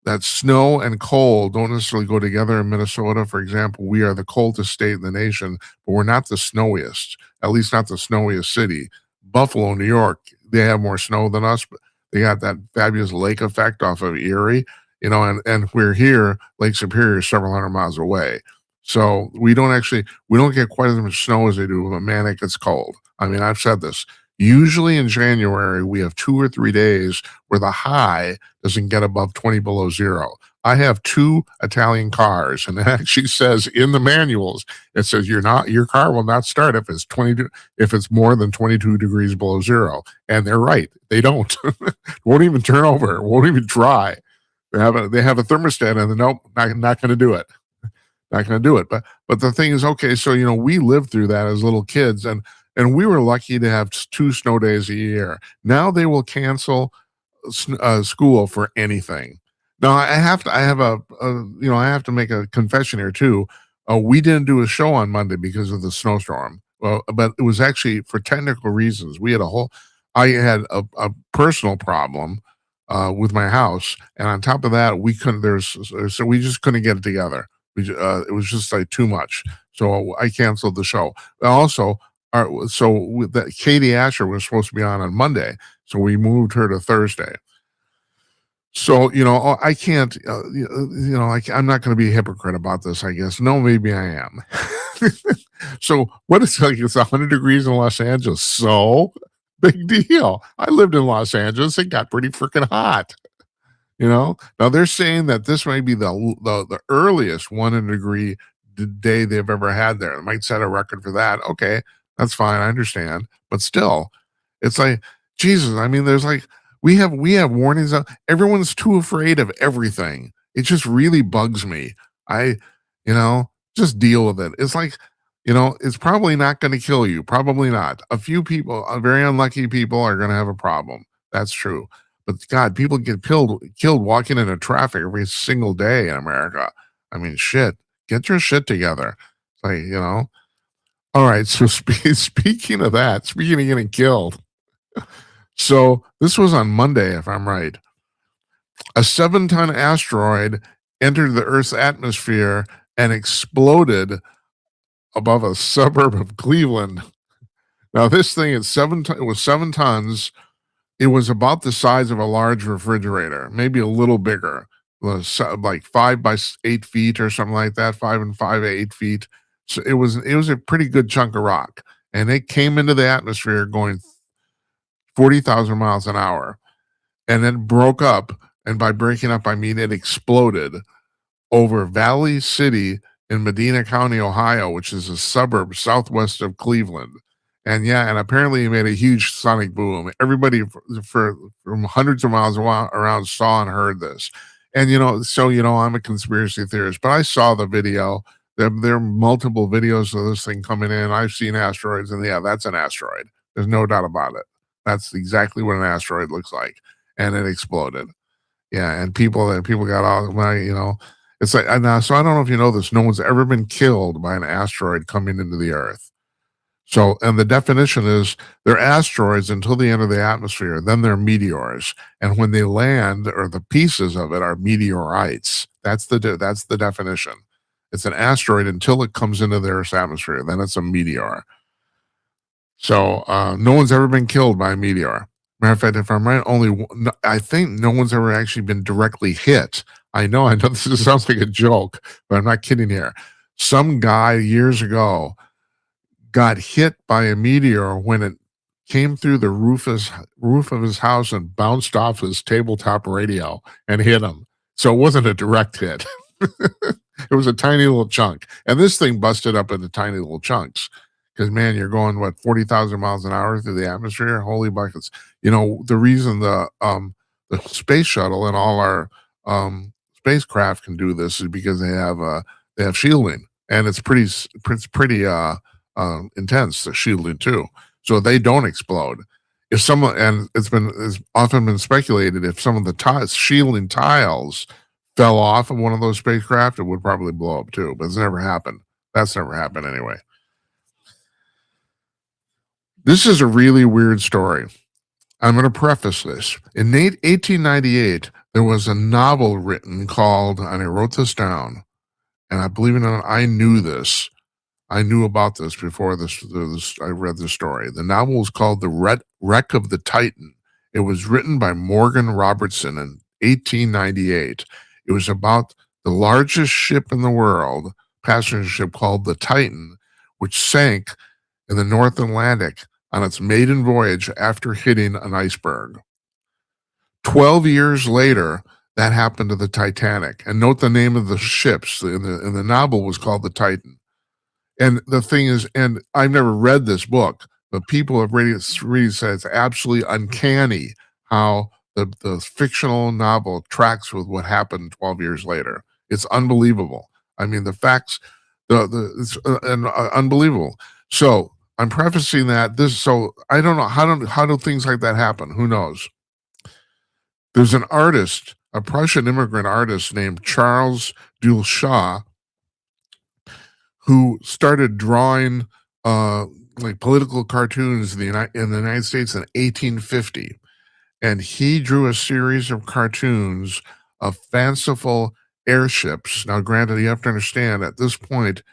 that snow and cold don't necessarily go together in Minnesota. For example, we are the coldest state in the nation, but we're not the snowiest, at least not the snowiest city. Buffalo, New York, they have more snow than us, but they got that fabulous lake effect off of Erie, and we're here, Lake Superior is several hundred miles away. So we don't get quite as much snow as they do, but man, it gets cold. I mean, I've said this. Usually in January, we have 2 or 3 days where the high doesn't get above 20 below zero. I have 2 Italian cars, and it actually says in the manuals, it says your car will not start if it's more than 22 degrees below zero. And they're right. They don't. Won't even turn over. Won't even try. They have a thermostat, and nope, not going to do it. Not going to do it. But the thing is, okay, so we lived through that as little kids, and we were lucky to have 2 snow days a year. Now they will cancel school for anything. Now I have to make a confession here too. We didn't do a show on Monday because of the snowstorm. Well, but it was actually for technical reasons. I had a personal problem with my house, and on top of that, we couldn't. So we just couldn't get it together. It was just like too much. So I canceled the show. Also, Katie Asher was supposed to be on Monday, so we moved her to Thursday. So, I can't, I'm not going to be a hypocrite about this, I guess. No, maybe I am. So what is it's 100 degrees in Los Angeles. So big deal. I lived in Los Angeles. It got pretty freaking hot. Now they're saying that this may be the earliest 100 degree day they've ever had there. It might set a record for that. Okay, that's fine. I understand. But still, it's like, Jesus, I mean, there's like, we have warnings. Everyone's too afraid of everything. It just really bugs me. Just deal with it. It's like, it's probably not going to kill you. Probably not. A few people, very unlucky people, are going to have a problem. That's true. But God, people get killed walking into traffic every single day in America. I mean, shit. Get your shit together. It's like, All right. So speaking of that, speaking of getting killed. So this was on Monday, if I'm right. A 7-ton asteroid entered the Earth's atmosphere and exploded above a suburb of Cleveland. Now, this thing is it was 7 tons. It was about the size of a large refrigerator, maybe a little bigger, like 5 by 8 feet or something like that, 5 and 5 8 feet. So it was a pretty good chunk of rock, and it came into the atmosphere going 40,000 miles an hour, and then broke up. And by breaking up, I mean it exploded over Valley City in Medina County, Ohio, which is a suburb southwest of Cleveland. And apparently it made a huge sonic boom. Everybody from hundreds of miles around saw and heard this. And, I'm a conspiracy theorist, but I saw the video. There are multiple videos of this thing coming in. I've seen asteroids, and that's an asteroid. There's no doubt about it. That's exactly what an asteroid looks like. And it exploded. Yeah, and people got all it's like, so I don't know if you know this, no one's ever been killed by an asteroid coming into the Earth. So, and the definition is they're asteroids until they enter the atmosphere, then they're meteors. And when they land, or the pieces of it are meteorites. That's the definition. It's an asteroid until it comes into the Earth's atmosphere, then it's a meteor. So no one's ever been killed by a meteor. Matter of fact, if I'm right, I think no one's ever actually been directly hit. I know this sounds like a joke, but I'm not kidding here. Some guy years ago got hit by a meteor when it came through the roof of his house and bounced off his tabletop radio and hit him. So it wasn't a direct hit. It was a tiny little chunk. And this thing busted up into tiny little chunks. Because, man, you're going, 40,000 miles an hour through the atmosphere? Holy buckets. The reason the space shuttle and all our spacecraft can do this is because they have shielding. And it's pretty intense, the shielding, too. So they don't explode. It's often been speculated if some of the shielding tiles fell off of one of those spacecraft, it would probably blow up, too. But it's never happened. That's never happened anyway. This is a really weird story. I'm going to preface this. In 1898, there was a novel written called, and I wrote this down, and I believe it or not, I knew this. I knew about this before I read the story. The novel was called The Wreck of the Titan. It was written by Morgan Robertson in 1898. It was about the largest ship in the world, passenger ship called the Titan, which sank in the North Atlantic on its maiden voyage after hitting an iceberg. 12 years later, that happened to the Titanic. And note the name of the ships in the novel was called the Titan. And the thing is, and I've never read this book, but people have really said it's absolutely uncanny how the fictional novel tracks with what happened 12 years later. It's unbelievable. I mean, the facts, it's unbelievable. So I'm prefacing that so I don't know how do things like that happen? Who knows? There's an artist, a Prussian immigrant artist named Charles Dulchat, who started drawing like political cartoons in the United States in 1850. And he drew a series of cartoons of fanciful airships. Now, granted, you have to understand at this point,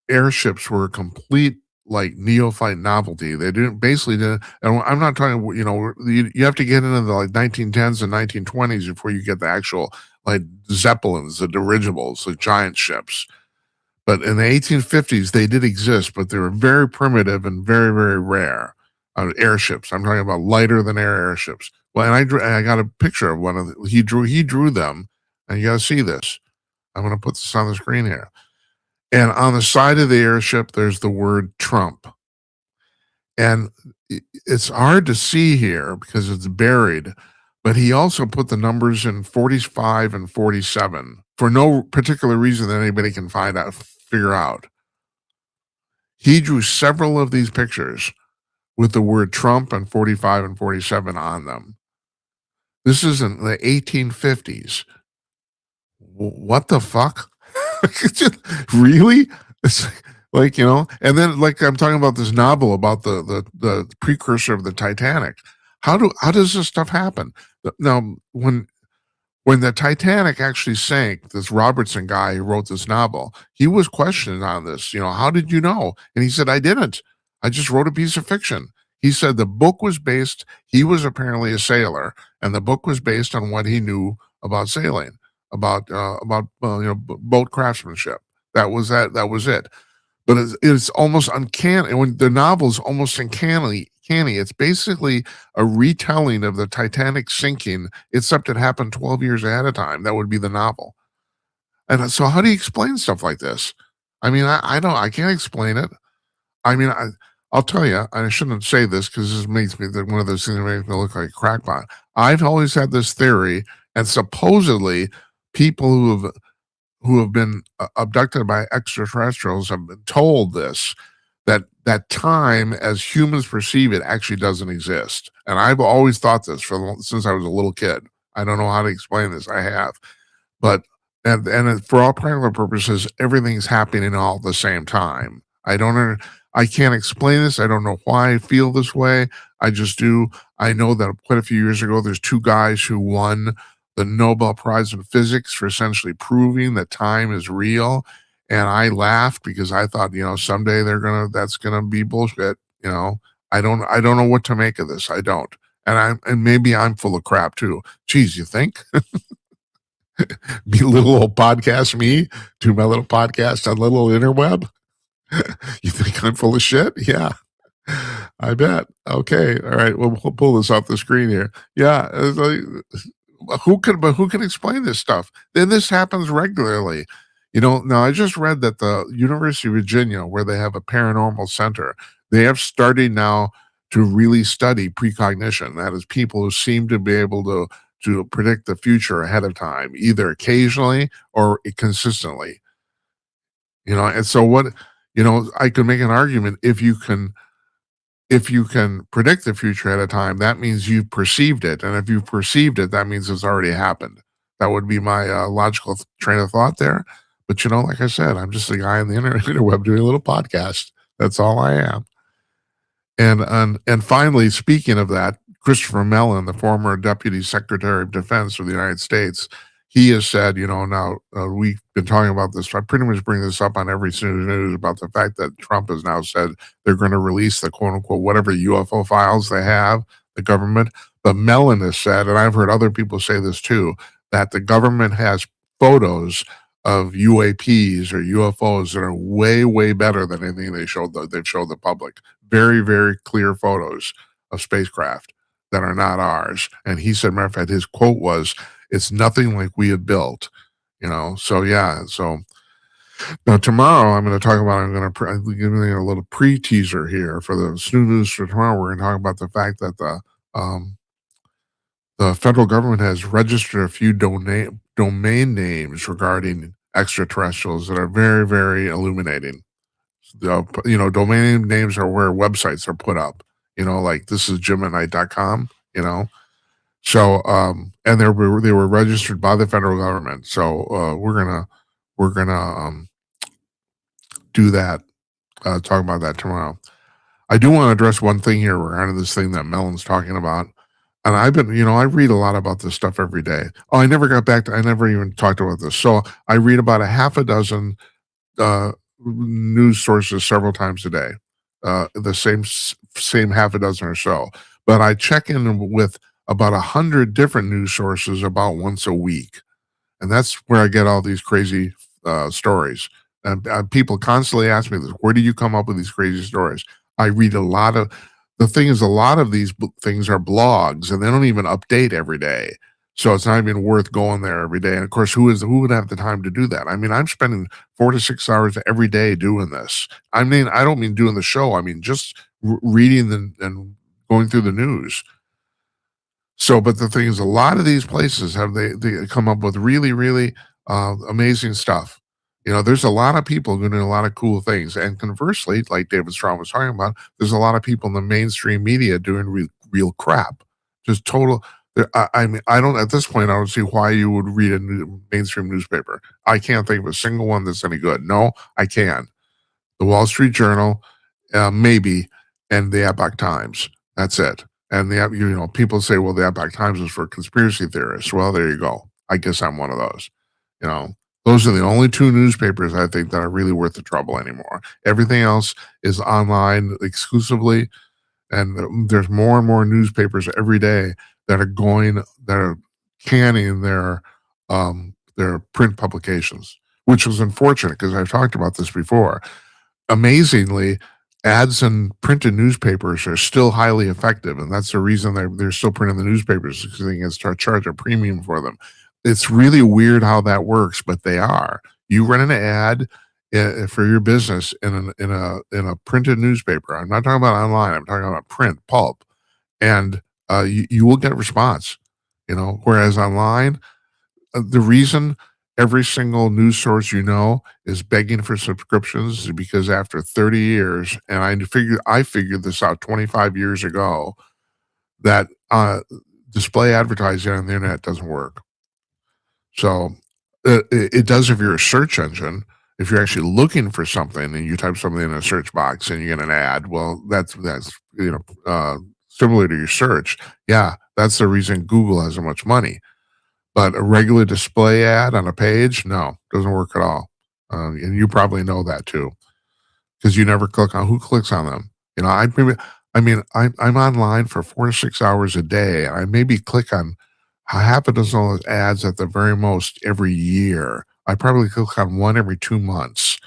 airships were a complete like neophyte novelty. They didn't basically didn't, and I'm not talking, you have to get into the like 1910s and 1920s before you get the actual like Zeppelins, the dirigibles, the giant ships. But in the 1850s, they did exist, but they were very primitive and very, very rare. Airships. I'm talking about lighter than air airships. Well, and I got a picture of one of the, he drew them, and you got to see this. I'm going to put this on the screen here. And on the side of the airship, there's the word Trump. And it's hard to see here because it's buried, but he also put the numbers in 45 and 47 for no particular reason that anybody can figure out. He drew several of these pictures with the word Trump and 45 and 47 on them. This is in the 1850s. What the fuck? Really? It's like, and then like I'm talking about this novel about the precursor of the Titanic. How does this stuff happen? Now, when the Titanic actually sank, this Robertson guy who wrote this novel, he was questioned on this. How did you know? And he said, I didn't. I just wrote a piece of fiction. He said the book was based, he was apparently a sailor, and the book was based on what he knew about sailing, about boat craftsmanship. That was it. But it's almost uncanny. When the novel is almost uncanny, it's basically a retelling of the Titanic sinking, except it happened 12 years ahead of time. That would be the novel. And so how do you explain stuff like this? I mean, I can't explain it. I mean, I'll tell you, I shouldn't say this because this makes me one of those things that makes me look like a crackpot. I've always had this theory, and supposedly people who have been abducted by extraterrestrials have been told this, that time as humans perceive it actually doesn't exist. And I've always thought this since I was a little kid. I don't know how to explain this. I have. But and for all practical purposes, everything's happening all at the same time. I can't explain this. I don't know why I feel this way. I just do. I know that quite a few years ago, there's two guys who won the Nobel Prize in Physics for essentially proving that time is real. And I laughed because I thought, someday that's gonna be bullshit. I don't know what to make of this. I don't. And maybe I'm full of crap too. Geez, you think? Be little old podcast me, do my little podcast on little interweb. You think I'm full of shit? Yeah, I bet. Okay, all right. We'll pull this off the screen here. Yeah, it's like, who can explain this stuff? Then this happens regularly. Now I just read that the University of Virginia, where they have a paranormal center, they have started now to really study precognition. That is, people who seem to be able to predict the future ahead of time, either occasionally or consistently. And so I could make an argument if you can predict the future at a time, that means you've perceived it. And if you've perceived it, that means it's already happened. That would be my logical train of thought there. But, like I said, I'm just a guy on the interweb doing a little podcast. That's all I am. And finally, speaking of that, Christopher Mellon, the former Deputy Secretary of Defense of the United States, he has said, now we've been talking about this. I pretty much bring this up on every Snooze News about the fact that Trump has now said they're going to release the quote unquote whatever UFO files they have, the government. But Mellon has said, and I've heard other people say this too, that the government has photos of UAPs or UFOs that are way, way better than anything they've showed the public. Very, very clear photos of spacecraft that are not ours. And he said, matter of fact, his quote was, "It's nothing like we had built," So yeah. So now tomorrow I'm going to talk about. I'm giving you a little pre-teaser here for the Snooze News for tomorrow. We're going to talk about the fact that the federal government has registered a few domain names regarding extraterrestrials that are very, very illuminating. Domain names are where websites are put up. Like this is jimatnight.com. So, and they were registered by the federal government. So, we're gonna do that, talk about that tomorrow. I do want to address one thing here regarding this thing that Melon's talking about. And I've been, I read a lot about this stuff every day. Oh, I never even talked about this. So I read about a half a dozen news sources several times a day, the same half a dozen or so. But I check in with about 100 different news sources about once a week. And that's where I get all these crazy stories. And people constantly ask me this, where do you come up with these crazy stories? I read the thing is, a lot of these things are blogs, and they don't even update every day. So it's not even worth going there every day. And of course, who would have the time to do that? I mean, I'm spending 4 to 6 hours every day doing this. I mean, I don't mean doing the show. I mean, just reading and going through the news. So, but the thing is, a lot of these places they come up with really, really amazing stuff. There's a lot of people doing a lot of cool things. And conversely, like David Strom was talking about, there's a lot of people in the mainstream media doing real crap. Just total. I mean, I don't, at this point, I don't see why you would read a mainstream newspaper. I can't think of a single one that's any good. No, I can. The Wall Street Journal, maybe, and the Epoch Times. That's it. And people say, well, the Epoch Times is for conspiracy theorists. Well, there you go. I guess I'm one of those. Those are the only two newspapers I think that are really worth the trouble anymore. Everything else is online exclusively, and there's more and more newspapers every day that are canning their print publications, which is unfortunate because I've talked about this before. Amazingly, ads in printed newspapers are still highly effective, and that's the reason they're still printing the newspapers, because they can charge a premium for them. It's really weird how that works, but they are. You run an ad for your business in a printed newspaper. I'm not talking about online. I'm talking about print pulp, and you will get a response. Whereas online, the reason every single news source is begging for subscriptions is because after 30 years, and I figured this out 25 years ago, that display advertising on the internet doesn't work. So it does if you're a search engine. If you're actually looking for something and you type something in a search box and you get an ad, well, that's similar to your search. Yeah, that's the reason Google has so much money. But a regular display ad on a page, no, doesn't work at all. And you probably know that too, because you never click on who clicks on them. I'm online for 4 to 6 hours a day, and I maybe click on half a dozen of those ads at the very most every year. I probably click on one every 2 months.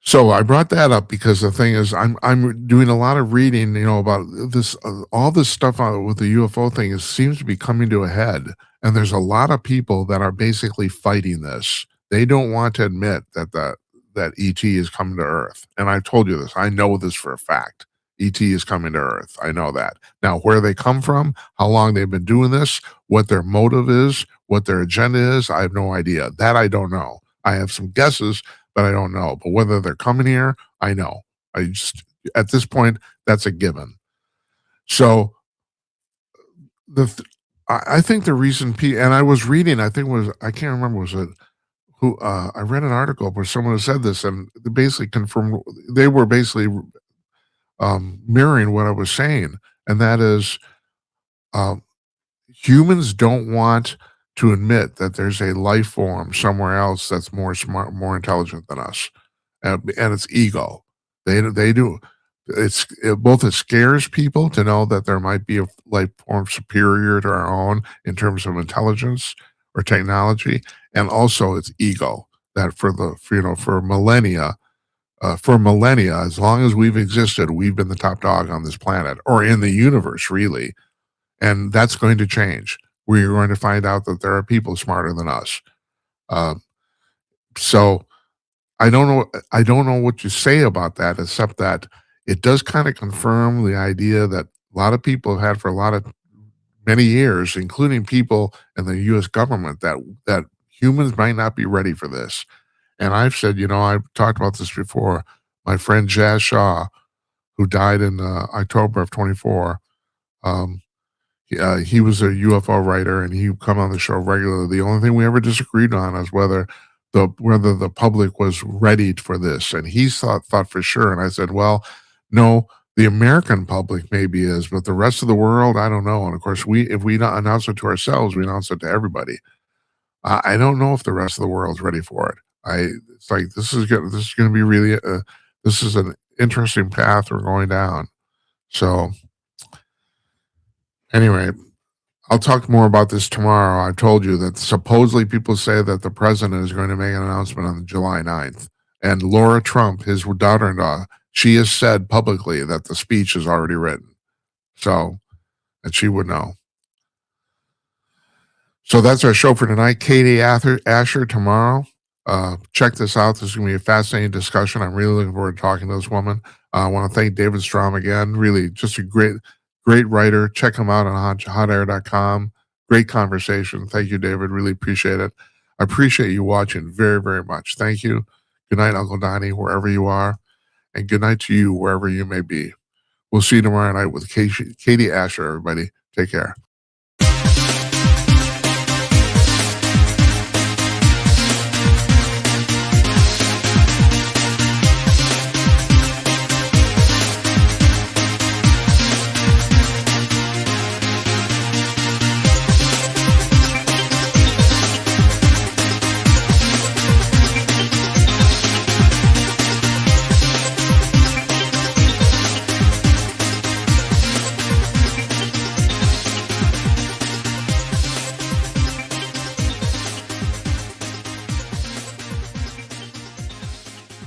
So I brought that up because the thing is, I'm doing a lot of reading, about this, all this stuff with the UFO thing seems to be coming to a head, and there's a lot of people that are basically fighting this. They don't want to admit that ET is coming to Earth, and I told you this. I know this for a fact. ET is coming to Earth. I know that. Now, where they come from, how long they've been doing this, what their motive is, what their agenda is, I have no idea. That I don't know. I have some guesses, but I don't know. But whether they're coming here, I know. At this point, that's a given. So I think the reason and I was reading, I can't remember, was it who, I read an article where someone said this, and they basically confirmed, they were basically mirroring what I was saying. And that is, humans don't want to admit that there's a life form somewhere else that's more smart, more intelligent than us, and it's ego. They do. It scares people to know that there might be a life form superior to our own in terms of intelligence or technology, and also it's ego that for millennia, as long as we've existed, we've been the top dog on this planet or in the universe, really. And that's going to change. We're going to find out that there are people smarter than us. So I don't know what to say about that, except that it does kind of confirm the idea that a lot of people have had for many years, including people in the U.S. government, that humans might not be ready for this. And I've said, I've talked about this before. My friend Jazz Shaw, who died in October of 24, he was a UFO writer, and he would come on the show regularly. The only thing we ever disagreed on is whether whether the public was ready for this, and he thought for sure. And I said, well, no, the American public maybe is, but the rest of the world, I don't know. And of course, if we not announce it to ourselves, we announce it to everybody. I don't know if the rest of the world's ready for it. It's like this is going to be really this is an interesting path we're going down. So anyway, I'll talk more about this tomorrow. I told you that supposedly people say that the president is going to make an announcement on July 9th. And Laura Trump, his daughter-in-law, she has said publicly that the speech is already written. So that she would know. So that's our show for tonight. Katie Asher tomorrow. Check this out. This is going to be a fascinating discussion. I'm really looking forward to talking to this woman. I want to thank David Strom again. Really, just a great writer. Check him out on hotair.com. Great conversation. Thank you, David. Really appreciate it. I appreciate you watching very, very much. Thank you. Good night, Uncle Donnie, wherever you are. And good night to you, wherever you may be. We'll see you tomorrow night with Katie Asher, everybody. Take care.